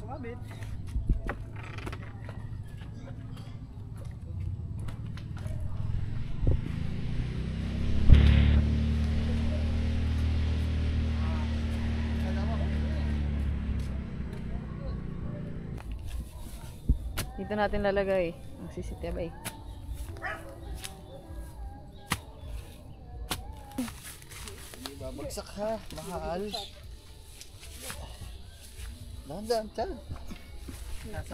sumabit. Dito natin lalagay ang CCTV. Hindi babagsak ha, mahal. Dahan-dahan, tiyan.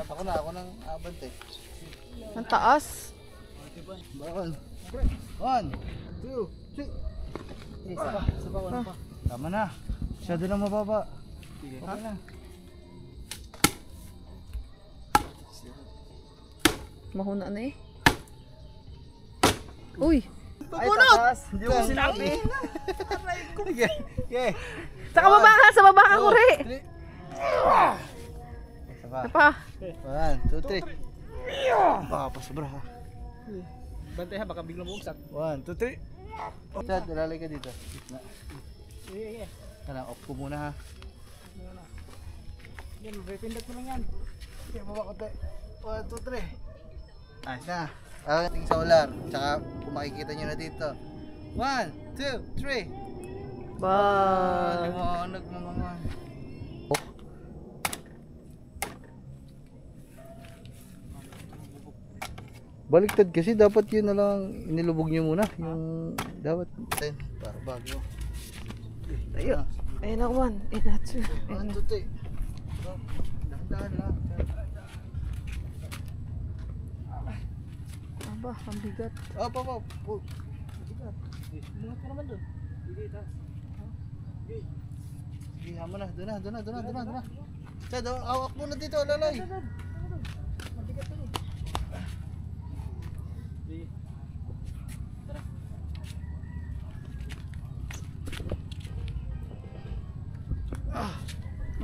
Ako ng abante. Ang taas. Bakon. 1, 2, 3. Isa pa, wala pa. Tama na. Masyado lang mababa. Okay na. Mahuna na eh. Uy! Pupunot! Hindi mo sinabi. Okay. Sa baba ka! Sa baba ka, Kuri! Isa pa. Isa pa. 1, 2, 3. Baka pa sobra ha. Bantay ha, baka biglang bumagsak. 1, 2, 3. Chad, ilalay ka dito. Sige. Kaya off ko muna ha. Yan, mapipindot mo lang yan. Okay, baba konti. 1, 2, 3. Ayos na. Ating solar. Tsaka kung makikita nyo na dito. 1, 2, 3. Bye! Liwanag mo naman. Baliktad kasi dapat yun na lang inilubog nyo muna. Yung dapat para bago. Tayo. Ayun na, 1. Ayun na, 2. 1, 2, 3. Dahan-dahan lang. Aba, ang bigat. Op. Bungat mo naman doon. Sige, taas. Sige, hamo na. Doon na. Chad, awak mo na dito, lalay. Mabigat doon eh. Sige.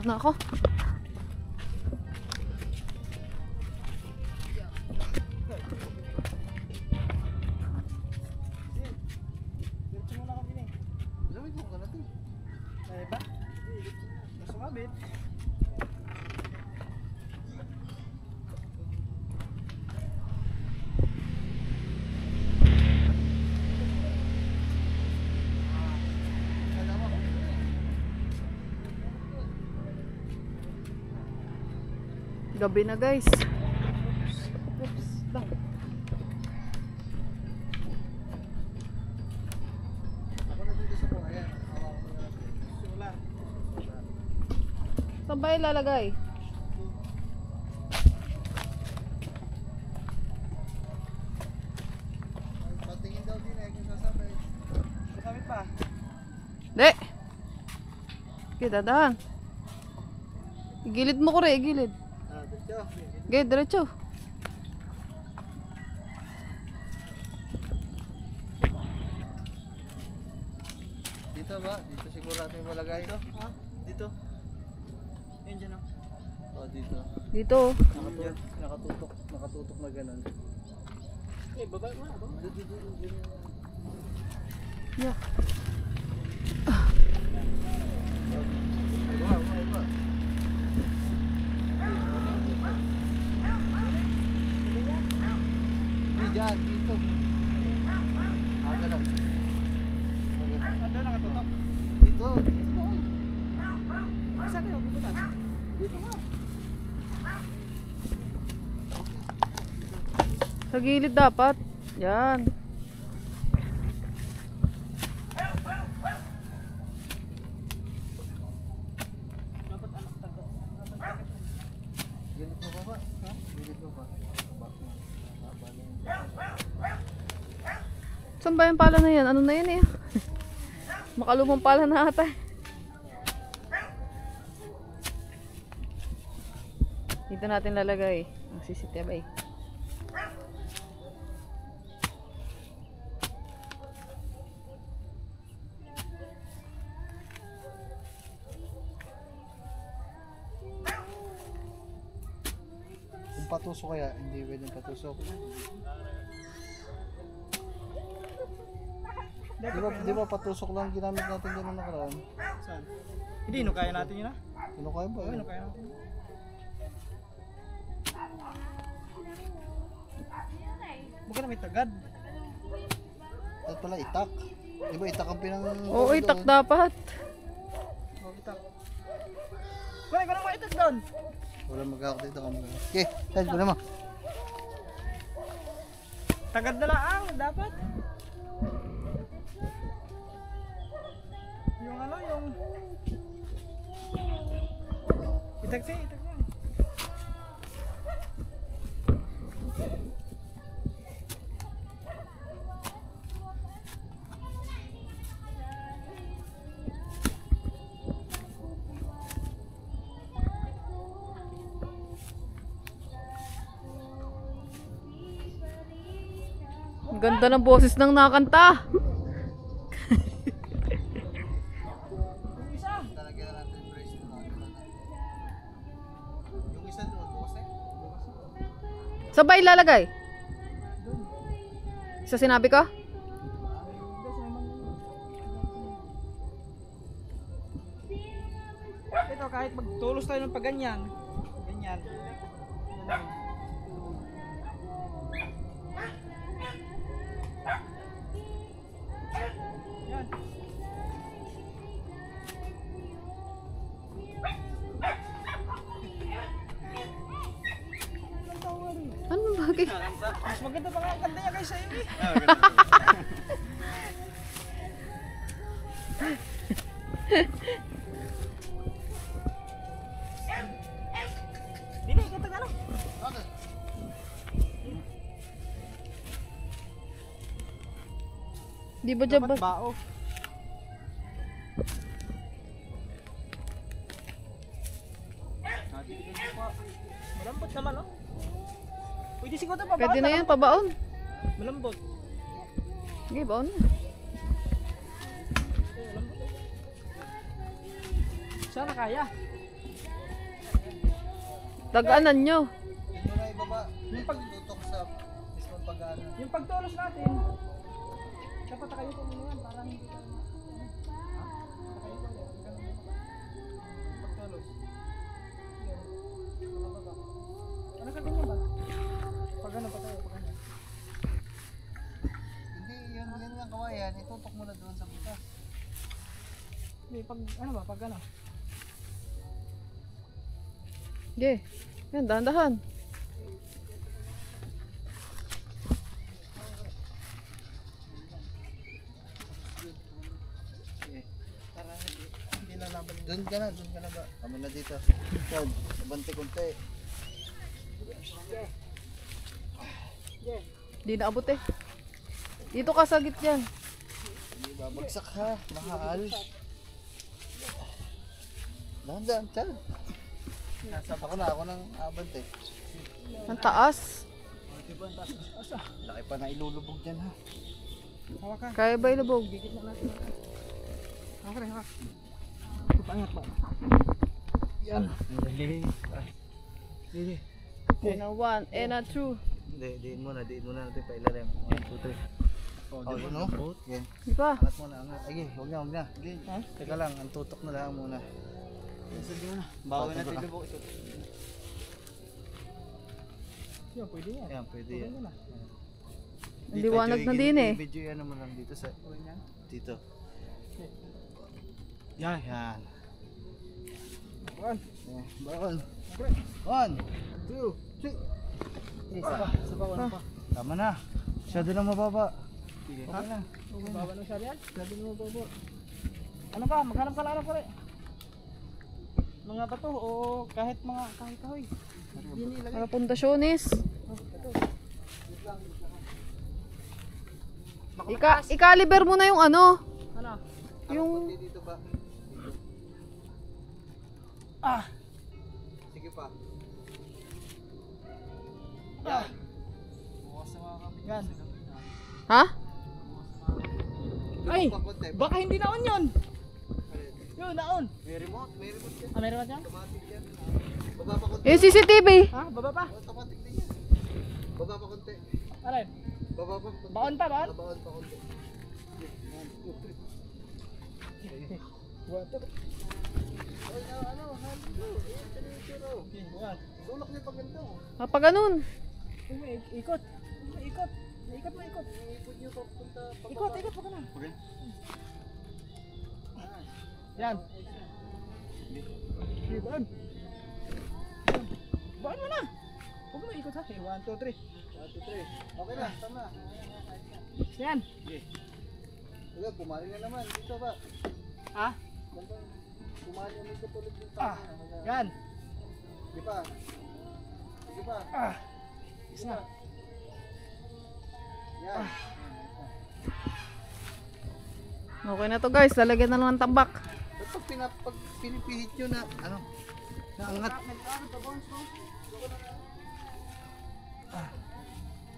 Ano na ako? Diretso muna kami eh. Lamig mo ka natin. Kaya ba? Sumabit. Gabi na, guys. Oops. Lang. Ako na dito sa buhay. Ayan, awak mo na. Solar. Saan ba ilalagay? Patingin daw din kung sasabay. Sumabit pa. Di! Okay, dadahan. Igilid mo, Kuri. Igilid. Dito. Okay, diretso. Dito ba? Dito siguro natin malagay. Dito? Ha? Dito? Ayun dyan oh. Oh, dito. Dito. Nakatutok na ganun. Eh, baba mo na. Baba. Yeah. Diyan, dito. Ganun. Ano nakatutok? Dito. Saan kayo pupunta? Dito nga. Sa gilid dapat. Yan. Dapat anak tago. Gilid mo ba ba? Ha? Gilid mo ba? Saan ba yung pala na yan? Ano na yan eh? Makalumang pala na ata. Dito natin lalagay ang CCTV. Kung patusok kaya, hindi pwedeng patusok. Di ba patusok lang ginamit natin dyan na nakaraan? Saan? Hindi, no kaya natin yun ah. Ano kaya ba? Oo, no kaya natin. Baka na may tagad. At pala itak. Di ba itak ang pinang... Oo, itak dapat. Oh, itak. Kuya, ko na mga itak doon. Wala magkakot dito kami. Okay, saan ko naman? Tagad na lang, dapat. Yung ano, yung... Itak siya, itak siya. Ang ganda ng boses ng nakanta. Talagyan na natin yung brace na yung isa doon, bukas eh. Sabay lalagay. Sa sinabi ko? Ito, kahit magtulos tayo ng paganyan. Ganyan. Yan. Ano bagay? Mas maganda pa nga ang kanta niya kaysa iyo eh. Dini, kata ka lang. Okay. Di ba dyan ba? Dapat bao. Malambot naman oh. Pwede siguro ito pabaon. Pwede na yan, pabaon. Malambot. Sige, baon na. Sana kaya. Dagaanan nyo. Hindi mo na ibaba. Yung pag- tutok sa mismong pag-ano. Yung pagtulos natin, dapat kayo po muna yan para hindi tayo pagtulos. Ano ka ganyan ba? Pag ano pa tayo, pag ano? Hindi, yan nga kawayan. Itutok mo na doon sa butas. Hindi, pag ano ba, pag ano? Sige. Yan, dahan-dahan. Para hindi lalaban yung Doon ka na ba? Kami na dito. Yan, abante konti. Di naabot eh. Dito ka sa gityan. Hindi babagsak ha, mahal. Dahan-dahan, tiyan. Ako ng abante. Ang taas. Laki pa na ilulubog dyan ha. hawakan. Kaya ba ilubog? Gigit na natin. Hawakan, hawakan. Paangat ba? Yan. Hindi. And a one, and a two. Hindi, diin muna natin pa ilalim. 1, 2, 3. Oh, yun no? Okay. Di ba? Angat muna, angat. Ay, huwag na. Sige. Ha? Teka lang, ang tutok na lang muna. Sige na. Bawal natin Baka. lubog ito. Yan, pwede yan. Yan, pwede yan. Pwede na. Ang liwanag na din eh. Video yan naman lang dito sa, Pwede yan. dito. Yan. Yan. Hawakan. Bawal. Okay. 1, 2, 3. Isa pa, ano pa? Tama na. Masyado na mababa. Sige. Okay na. Baba ng syarian? Sabi mo baba. Ano ka? Maghanap ka lang ano pare? Mga bato o kahit kahoy. Hindi nilagay. Mga pundasyones. Ikaliber mo na yung ano. Ano? Yung... Dito ba? Ah! Sige pa. Ah! Bukas na mga kami. Yan. Ha? Ay! Pa konti. Baka hindi naon yun! Yun, naon! May remote yan. Ah, meron ba dyan? Automatic yan. Baba pa konti. Yung CCTV. Ha? Baba pa? Automatic din yan. Baba pa konti. Aray! Baba pa konti. Baon pa, baon? Baon pa konti. Water. Ay, ano, halo. Ayan, tinitiro. Okay, bukas. Sulok niya pag ganito. Kapag ganun. Ikot. Ikot. Ikot mo, ikot. Ikot, ikot pa ka na. Okay. Yan. Baan. Baan mo na. Huwag mo ikot ha. 1, 2, 3. 1, 2, 3. Okay na, tama. Yan. Sige, pumali na naman. Dito ba? Ha? Pumali na dito ulit dito. Yan. Sige pa. Sige pa. Isa. Yan. Okay na to guys, lalagyan na lang ng tambak. Pag pinipihit nyo na, ano, naangat.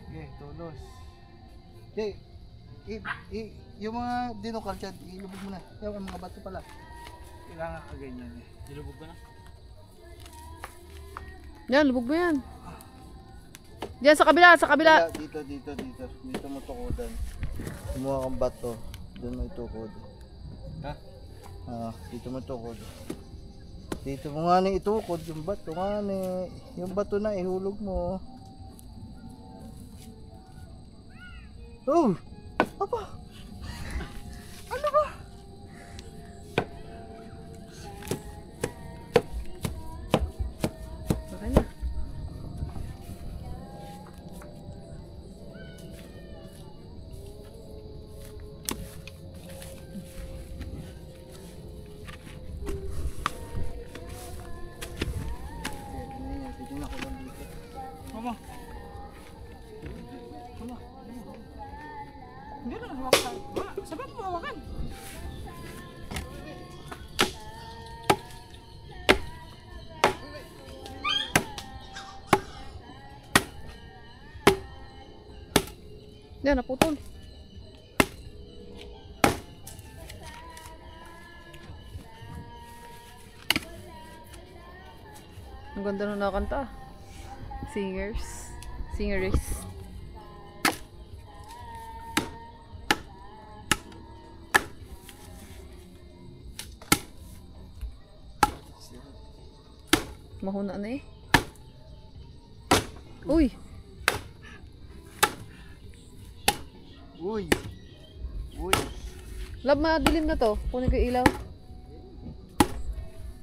Okay, tulos. Okay, yung mga dinukal dyan, ilubog mo na. Yung mga bato pala. Kailangan ka ganyan eh. Nilubog ko na. Yan, lubog mo yan. Diyan sa kabila, sa kabila. Dito. Dito mo tukodan. Kumuha kang bato. Doon mo itukod. Ha? Dito mo tukod. Dito mo nga na itukod yung bato nga na. Yung bato na ihulog mo. Oh! Apa? Ano ba? Okay na. Tignan ko lang dito. Mama. Mama. Hindi na hawakan. Sabi mo hawakan. Yan, naputol. Ang ganda nung nakakanta. Singeries. Mahuna na eh. Uy! Uy! Lab, madilim na to. Kunin ko yung ilaw.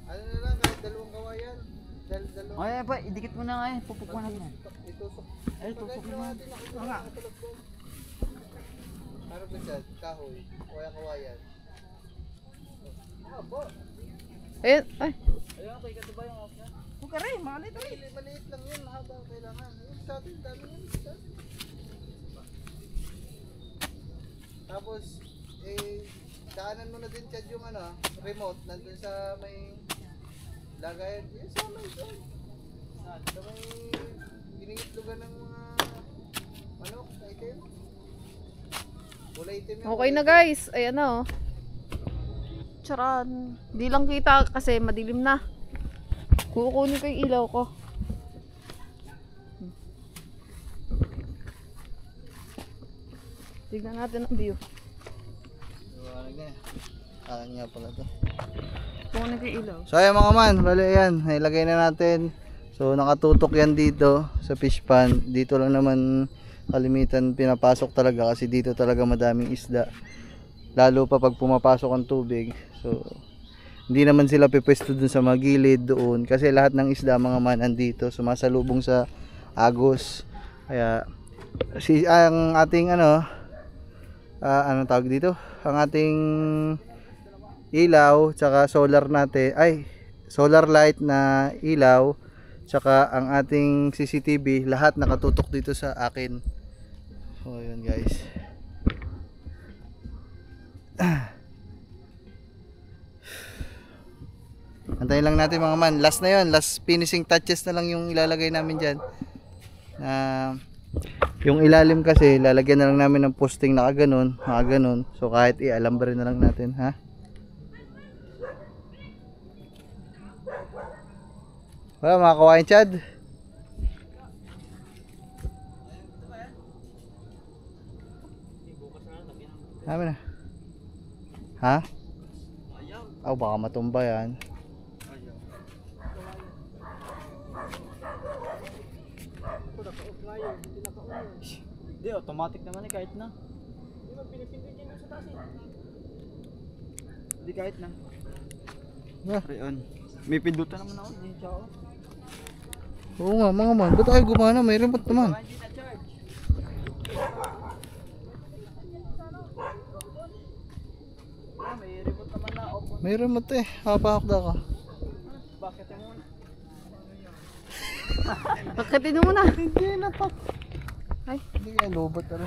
Ano na lang, kahit dalawang kawayan. Dalawang. Okay pa, idikit mo na nga eh. Pupuk mo na yan. Itusok. Ay, tusok mo. Nga. Ano ba siya? Kahoy. Kawayan. Abo. Ayun, ay. Ayun, kay katubay yung option. Huwag ka rin, maliit rin. Maliit lang yun. Mahaba ang kailangan. Yung sa atin, dami yun. Tapos, daanan mo na din Chad yung ano, remote. Nandun sa may lagayan. Yung sa may doon. Sa may ginigitlugan ng mga manok, item. Kulay item yun. Okay na guys. Ayan na oh. Charan. Di lang kita kasi madilim na. Kukunin ko yung ilaw ko. Tignan natin ang view. Liwanag na. Akin nga pala to. Kukunin ko yung ilaw. So ayan mga man, bali yan, nailagay na natin. So nakatutok yan dito sa fish pond. Dito lang naman kalimitan pinapasok talaga kasi dito talaga madaming isda. Lalo pa pag pumapasok ang tubig. So hindi naman sila pipwesto dun sa magilid doon kasi lahat ng isda mga man andito sumasalubong sa agos. Kaya ang ating anong tawag dito? Ang ating ilaw tsaka solar natin solar light na ilaw tsaka ang ating CCTV lahat nakatutok dito sa akin. So yun guys. Antayin lang natin mga man. Last na yun, last finishing touches na lang yung ilalagay namin dyan. Yung ilalim kasi lalagyan na lang namin ng posting na kaganon, so kahit i-alambre na lang natin, ha? Wala mga kawain Chad. Namin na. Ha? Oh, baka matumba yan. Hindi, automatic naman eh, kahit na. Hindi mo pinipindot yun sa taas eh. Hindi kahit na. Reon. May pindutan naman ako, hindi siya ako. Oo nga mga man, ba't tayo gumana? May remote naman. Baka hindi na-charge. May remote naman na off. May remote eh, hapahakda ka. Bakit yung Pakitin mo muna. Hindi na pa. Ay, Hindi kaya lobat tala.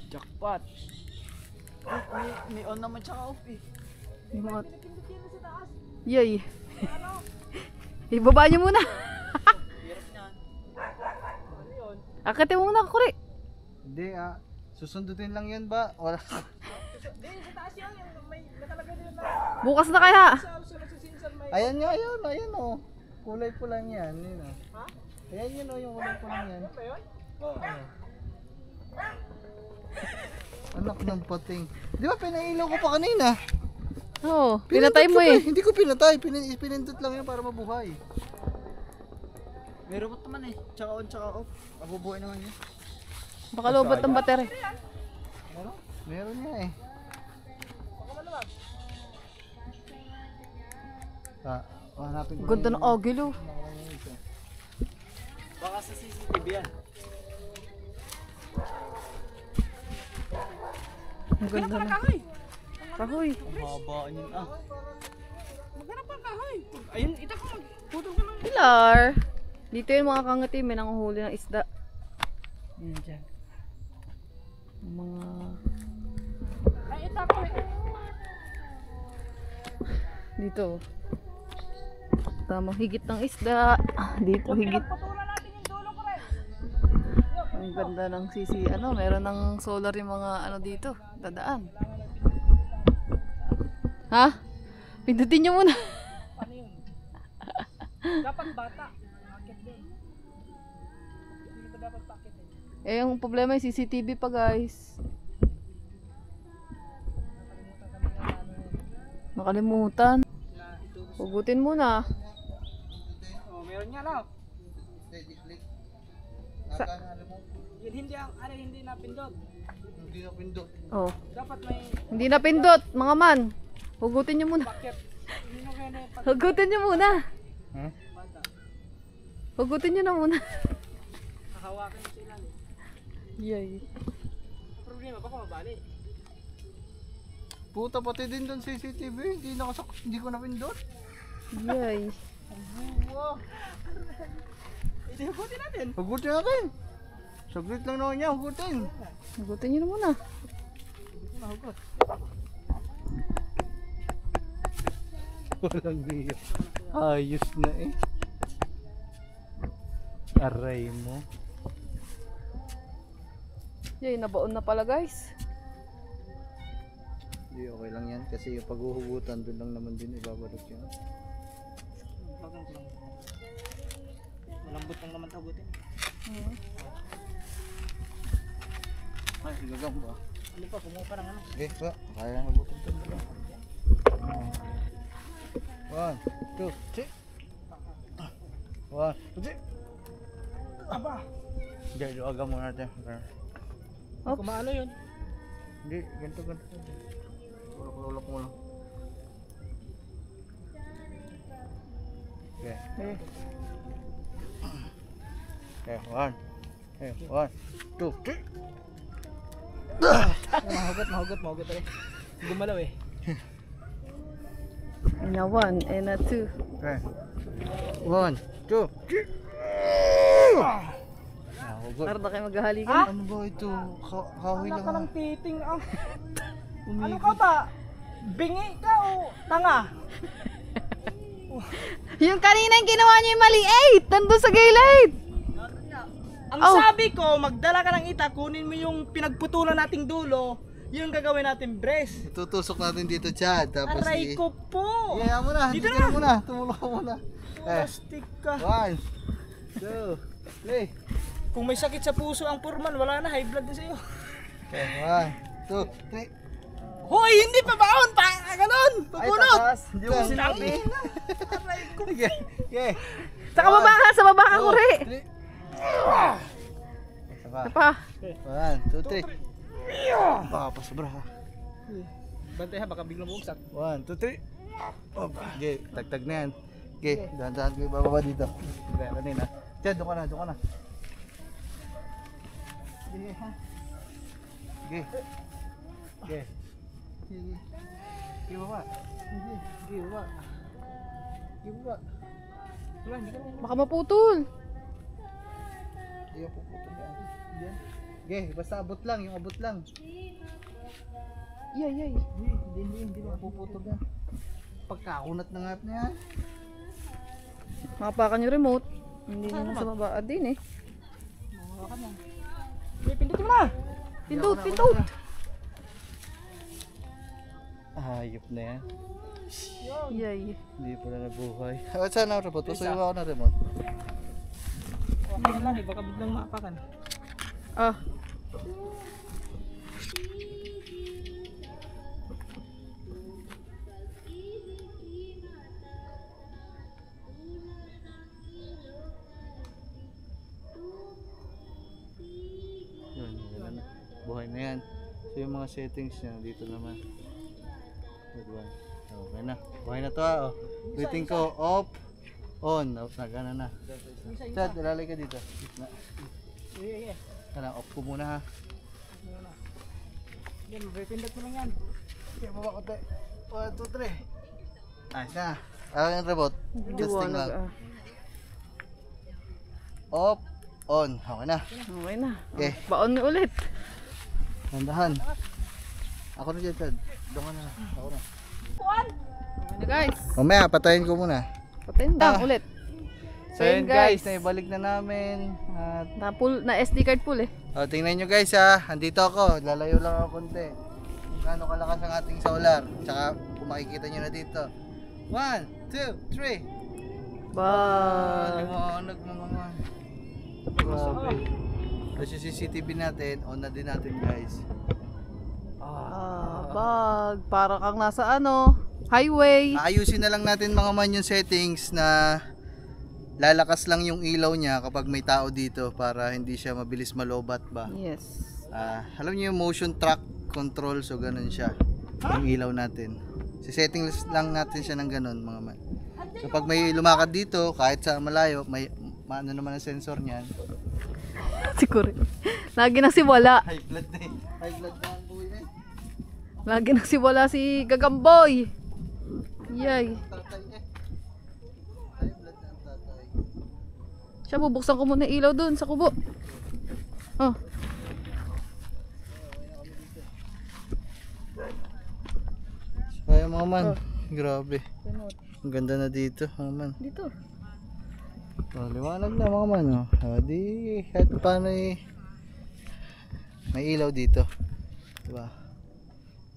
jackpot? May on naman tsaka off eh. remote. Yay. Ibaba niyo muna. Hirap niyan. Akitin mo muna, Kuri. Hindi susundutin lang yan ba? Wala. Hindi, sa taas yan. May nakalagay din na. Bukas na kaya. Sa sinsan may... Ayan nga yun, ayan oh. Kulay pulang yan, yun oh. Ha? Ayan yun oh, yung kulay pulang yan. Ano ba yun? Oo. Anak ng pating. Di ba pinailaw ko pa kanina? Oo, pinatay mo Pinindot ko eh. pa Hindi ko pinatay, pinindot lang yun para mabuhay. May remote naman eh. Tsaka on, tsaka off. Mabubuhay naman yun. Baka lobot ang battery. Meron? Meron nga eh. Baka malamag. Hanapin ko Ganda ng agilo. Baka sa CCTV yan. Ang ganda ng kahoy. Ang habaan yun Maghanap ang kahoy. Ayun, ita ko magputol ka ng... Pilar. Dito yung mga kangati, may nanguhuli ng isda. Yan dyan. Yung mga... Ay, ita ko eh. Dito. Tamang higit ng isda. Dito higit. Putulan natin yung dulo ko rin. Ang ganda ng sisi. Meron ng solar yung mga dito. Dadaan. Ha? Pindutin nyo muna. Ano yun? Dapat bata. Akit din. Hindi ba dapat pakit eh? Yung problema yung CCTV pa guys. Nakalimutan. Hugutin muna. Oh, meron nga na. Steady click. Sa- Alam mo? Yun hindi ang hindi napindot. Hindi na pindot. Oh. Dapat may Hindi na pindot, mga man. Hugutin nyo muna. pakit. Hindi mo kaya na pag Hugutin nyo muna. Ha? bata. Hugutin nyo na muna. Hahawakan mo sila. Yay. Ang problema, baka mabali. Puta pati din doon CCTV. Hindi ko napindot. Yay. Wow. Ito hugutin natin. Hugutin natin. Saglit lang naman niya, hugutin. Hugutin nyo na muna. Mahugot. Walang biyo. Ayos na eh. Aray mo. Yay, nabaon na pala guys. Hindi, okay lang yan. Kasi yung paghuhugutan, doon lang naman din ibabalot yan. Bagang lang. Malambot lang naman tagutin. Ay, gagang ba? Ano pa, kumuha pa ng ano. Okay, ba? Kaya na gutom ito. 1, 2, 3. 1, 2, 3. Aba! Diyan, luaga muna natin. Oops. Kumaano yun? Hindi, ganito. Ulok mo lang. Okay. Okay, 1, 2, 3. Mahugot rin. Gumalaw eh. And a 1 and a 2. Okay. 1, 2, 3. Hugot. Para na kayo maghahalikan. Ano ba ito? Kahoy Wala lang. ka ng titing Ano ka ba? Bingi ka o tanga? Yung kanina yung ginawa niyo yung maliit. Nandun sa gilid. Ang Oh. sabi ko, magdala ka ng ita, kunin mo yung pinagputulan nating dulo, yung gagawin natin brace. Tutusok natin dito, Chad. Tapos Aray ko po! Yeah, mo na. Dito Dito na. na muna. Tumulong ka muna. Plastic ka. 1, 2, 3. Kung may sakit sa puso ang purman, wala na, high blood na sa'yo. Okay, 1, 2, 3. Hoy, hindi pa baon pa. Ganon. Pabunot. Hindi mo sinabi. Sige. Okay. Sa baba ka, sa baba ka, kuri. Isa pa. Pa. 1, 2, 3. Baka pa sobra ha. Bantay ha, baka biglang bumagsak. 1, 2, 3. Okay, tagtag na yan. Okay, dahan-dahan ko ibababa dito. Okay, kanina. Diyan, doon ka na, doon ka na. Okay, ha. Okay. Okay. Okay, baba. Okay, baba. Okay, baba. Wala, hindi ka na. Baka maputol. Hindi ako puputol yan. Diyan. Okay, basta abot lang, yung abot lang. Yay, yay. Hindi mo puputol yan. Pagkakunat na nga na yan. Makapakan yung remote. Hindi naman sa baba din eh. Makawakan na. Okay, pindutin mo na. Pindot, pindot. Hayop na yan. Yay. Hindi pala nabuhay. Saan ang remote? Pasuyo ako ng remote. Okay lang eh, baka biglang maapakan. Ah. Yun na. Buhay na yan. So yung mga settings niya dito naman. Good one. Okay na. Buhay na to ha. Oh. Waiting ko off, on. Nagana na. Chad, ilalay ka dito. Na. Yeah. Kailangan off ko muna ha. Yan, pindot mo lang yan. Okay, baba ko tayo. 1, 2, 3. Ayos na. Yung remote. Testing lang. Off, on. Okay na. Okay na. Okay. Baon niyo ulit. Nandahan. Ako na dyan, Chad. Doon ka na. Ako na. Okay na guys. Mamaya, patayin ko muna. Patayin lang ulit. So yun guys, naibalik na namin. At Na SD card full eh. tingnan nyo guys ha. Andito ako. Lalayo lang ako konti. Kung gaano kalakas ang ating solar. Tsaka kung makikita nyo na dito. 1, 2, 3. Liwanag mga man. Grabe. Tapos yung CCTV natin, on na din natin guys. Bag. Para kang nasa ano, highway. Ayusin na lang natin mga man yung settings na lalakas lang yung ilaw niya kapag may tao dito para hindi siya mabilis malobat ba. Yes. Alam niyo yung motion track control, so ganun siya yung ilaw natin. Si-setting lang natin siya ng ganun mga man. So pag may lumakad dito kahit sa malayo, may ano naman ang sensor niyan. Siguro. Lagi nang siwala. High blood na eh. High blood na ang buhay na eh. Lagi nang siwala si Gagamboy. Yay. Tatay eh. High blood na ang tatay. Siya, bubuksan ko muna yung ilaw dun sa kubo. Oh. Kaya mga man, grabe. Ang ganda na dito mga man. Dito. Liwanag na mga man. Di kahit paano eh, may ilaw dito. Diba?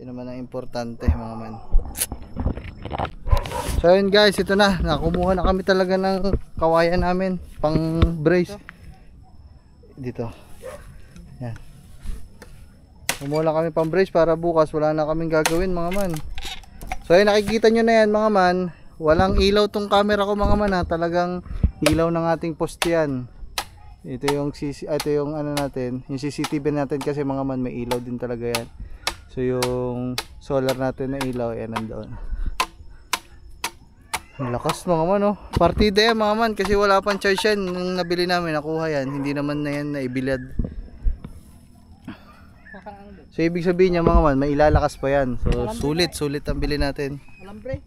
Yun naman ang importante mga man. So yun guys, ito na. Nakumuha na kami talaga ng kawayan namin pang brace. Dito. Yan. Kumuha na kami pang brace para bukas wala na kaming gagawin mga man. So yun, nakikita nyo na yan mga man. Walang ilaw tong camera ko mga man ha. Talagang ilaw ng ating poste yan. Ito yung ano natin, yung CCTV natin kasi mga man may ilaw din talaga yan. So yung solar natin na ilaw yan nandoon. Ang lakas mga man oh. Partida yan mga man kasi wala pang charge yan nung nabili namin, nakuha yan. Hindi naman na yan naibilad. So ibig sabihin niya mga man, may ilalakas pa yan. So sulit ang bili natin. Alambre.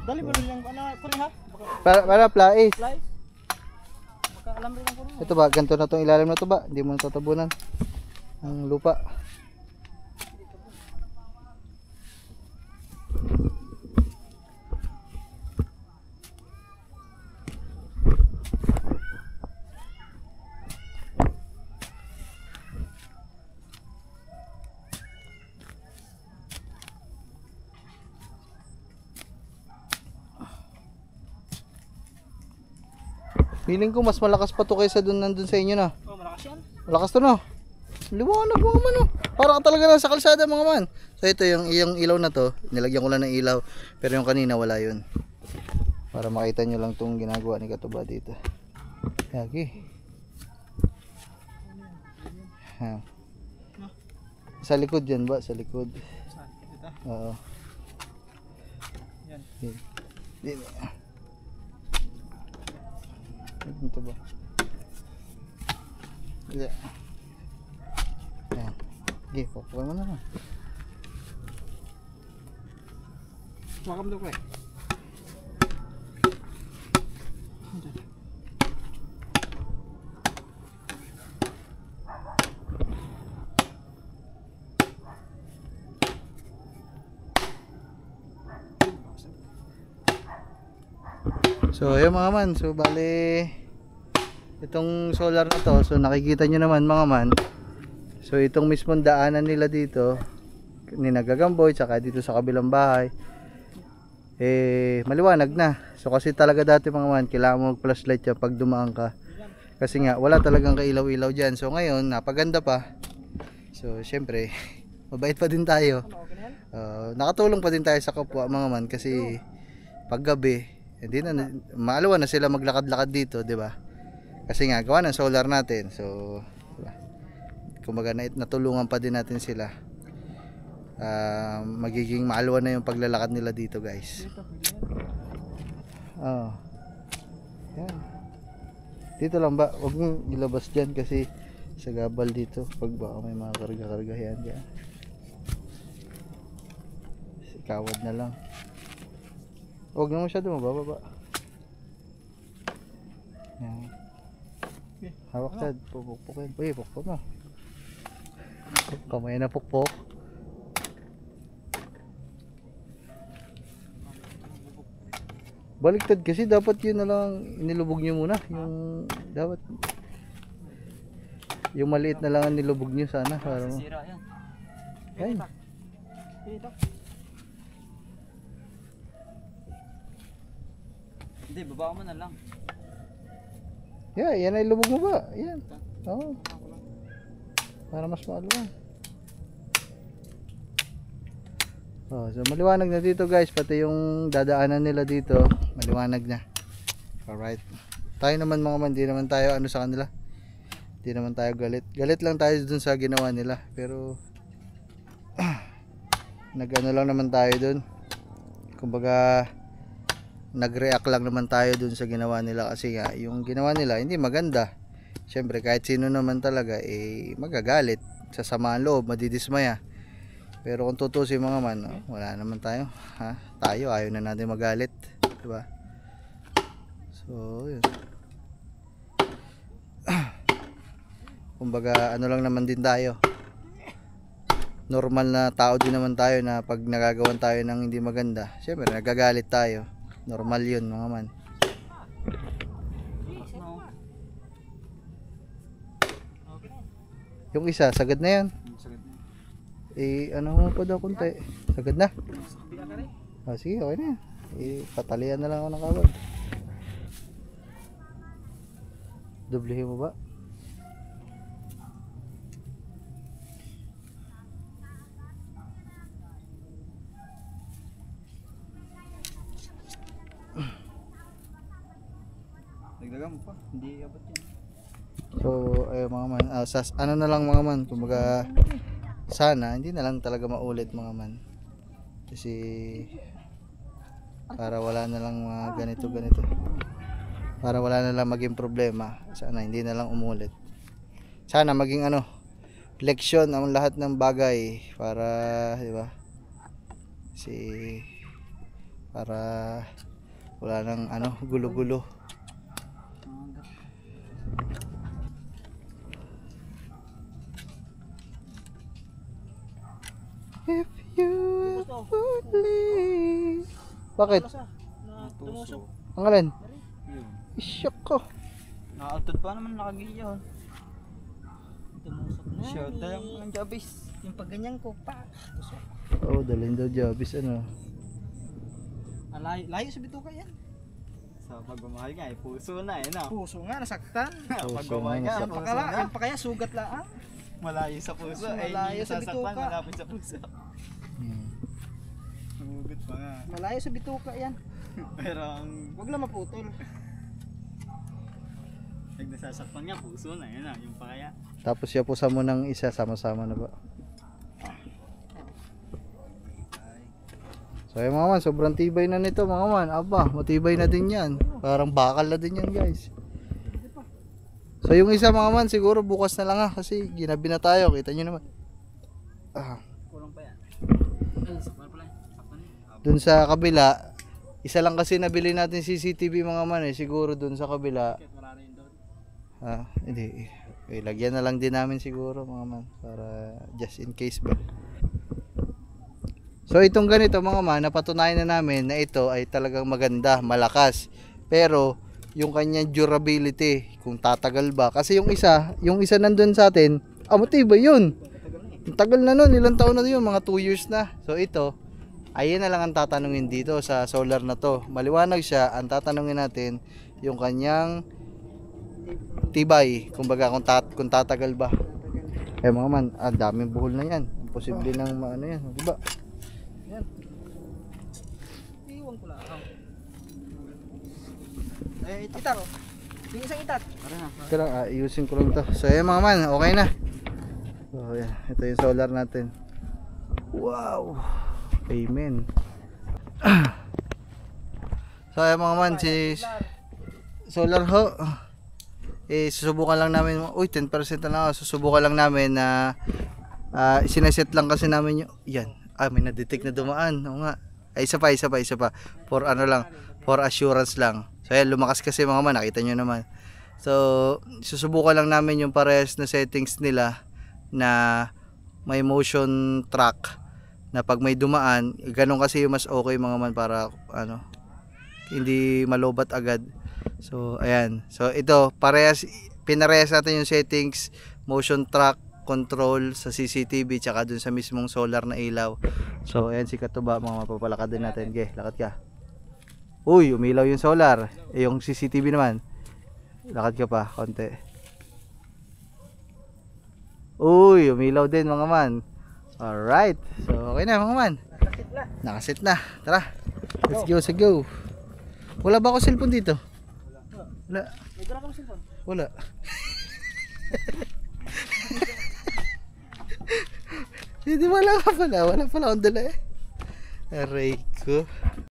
Dali ba lang ano kuring ha? Para plais. Fly. Baka alambre lang kuring. Ito ba, ganito na tong ilalim na to ba? Hindi mo natatabunan ang lupa. Feeling ko mas malakas pa to kaysa dun nandun sa inyo na. Oh, malakas yan. Malakas to no? Liwanag mga man oh. Para ka talaga nasa kalsada mga man. So ito yung ilaw na to. Nilagyan ko lang ng ilaw. Pero yung kanina wala yun. Para makita nyo lang itong ginagawa ni Katuba dito. Yagi. Ha. Sa likod yan ba? Sa likod. Saan? Dito? Oo. Yan. Dito. Ito ba? Dito. Yan. Okay, papukan mo na lang. Welcome to play. So ayun mga man, so bali itong solar na to, so nakikita nyo naman mga man. So itong mismong daanan nila dito ni Nagagamboy tsaka dito sa kabilang bahay maliwanag na. So kasi talaga dati mga man, kailangan mo mag flashlight yan pag dumaan ka. Kasi nga wala talagang kailaw-ilaw dyan. So ngayon napaganda pa. So syempre mabait pa din tayo. Nakatulong pa din tayo sa kapwa mga man kasi pag gabi hindi na maalawan na sila maglakad-lakad dito, 'di ba? Kasi nga gawa ng solar natin. So, diba? Kumbaga natulungan pa din natin sila. Magiging maalawan na yung paglalakad nila dito, guys. Oh. Yan. Dito lang ba? Huwag mong ilabas diyan kasi sa gabal dito pag baka may mga karga-karga yan diyan. Sikawad na lang. Huwag na masyado mababa. Yan. Hawak dad, pupukpukin. Uy, pukpuk mo. Kamay na pukpuk. Baliktad kasi dapat yun na lang inilubog nyo muna. Yung dapat yung maliit na lang ang nilubog nyo sana para mo. Sira yan. Ay. Dito. Hindi, baba mo na lang. Yeah, yan ay lubog mo ba? Yan. Oo. Para mas maaluan. Oh, so maliwanag na dito guys, pati yung dadaanan nila dito, maliwanag na. Alright. Tayo naman mga man, di naman tayo ano sa kanila. Di naman tayo galit. Galit lang tayo dun sa ginawa nila, pero nag-ano lang naman tayo dun. Kumbaga nag-react lang naman tayo dun sa ginawa nila kasi nga yung ginawa nila hindi maganda. Syempre kahit sino naman talaga magagalit, sasamaan loob, madidismaya. Pero kung tutusin mga man, wala naman tayo, ha? Tayo ayaw na natin magalit, 'di ba? So, yun. Kumbaga ano lang naman din tayo. Normal na tao din naman tayo na pag nagagawan tayo ng hindi maganda, syempre nagagalit tayo. Normal yun mga man. Yung isa, sagad na yan. Ano mo pa daw kunti. Sagad na. Sige, okay na yan. Patalian na lang ako ng kawad. Doblehin mo ba? Dagdagan mo pa, hindi abot yan. So, ayun mga man, ano na lang mga man, kumbaga sana hindi na lang talaga maulit mga man. Kasi para wala na lang mga ganito. Para wala na lang maging problema. Sana hindi na lang umulit. Sana maging leksyon ang lahat ng bagay para, di ba? Para wala nang gulo-gulo. If you would leave. Bakit? Tumusok. Ang alin? Yun. Shock ko. Nakautod pa naman nakagiyon. Tumusok na. Shout lang ang jabis. Yung pagganyan ko pa. Tusok. Oh, dalhin daw jobis Layo sa bituka yan. Sa pagmamahal nga, puso na no? Puso nga, nasaktan. Puso Pagmamahal nga, nga, Yan pa kaya sugat lang. Malayo sa puso. Malayo sa sasakpan, bituka. malapit sa puso. Humugot pa nga. Malayo sa bituka yan. Pero ang Huwag lang maputol. pag nasasakpan nga, puso na. Yun na, yung pakaya. Tapos yapusan mo ng isa, sama-sama na ba? So yung mga man, sobrang tibay na nito mga man. Aba, matibay na din yan. Parang bakal na din yan guys. So yung isa mga man, siguro bukas na lang ha. Kasi ginabi na tayo, kita nyo naman. Kulang pa yan. Ay, sakpan pala. Sakpan yun. Dun sa kabila, isa lang kasi nabili natin CCTV mga man eh. Siguro dun sa kabila. Kahit marami yun doon. Hindi. Lagyan na lang din namin siguro mga man. Para just in case ba. So itong ganito mga man, napatunayan na namin na ito ay talagang maganda, malakas. Pero yung kanyang durability, kung tatagal ba. Kasi yung isa nandun sa atin, matibay yun. Ang tagal na nun, ilang taon na yun, mga 2 years na. So ito, ayun na lang ang tatanungin dito sa solar na to. Maliwanag siya, ang tatanungin natin yung kanyang tibay, kumbaga kung tatagal ba. Mga man, daming buhol na yan. Posible nang maano yan, diba? Iwan ko lang. Itar oh. Yung isang itat. Ito lang, ayusin ko lang to. So ayan mga man, okay na. So ayan, ito yung solar natin. Wow! Amen. So ayan mga man, si solar ho. Susubukan lang namin, 10% na lang. Susubukan lang namin na sineset lang kasi namin yung, yan. May na-detect na dumaan. Oo nga. Isa pa. For ano lang, for assurance lang. So ayan, lumakas kasi mga man, nakita nyo naman. So, susubukan lang namin yung parehas na settings nila na may motion track na pag may dumaan, ganun kasi yung mas okay mga man para ano, hindi malobat agad. So, ayan. So, ito, pinarehas natin yung settings, motion track, control sa CCTV, tsaka dun sa mismong solar na ilaw. So, ayan si Katuba, mga mapapalakad din natin. Okay, lakad ka. Uy, umilaw yung solar. Yung CCTV naman. Lakad ka pa, konti. Uy, umilaw din mga man. Alright. So, okay na mga man. Nakasit na. Tara. Let's go. Wala ba ako cellphone dito? Wala. May dala kang cellphone. Wala. Hindi wala ka pala. Wala pala akong dala eh. Aray ko.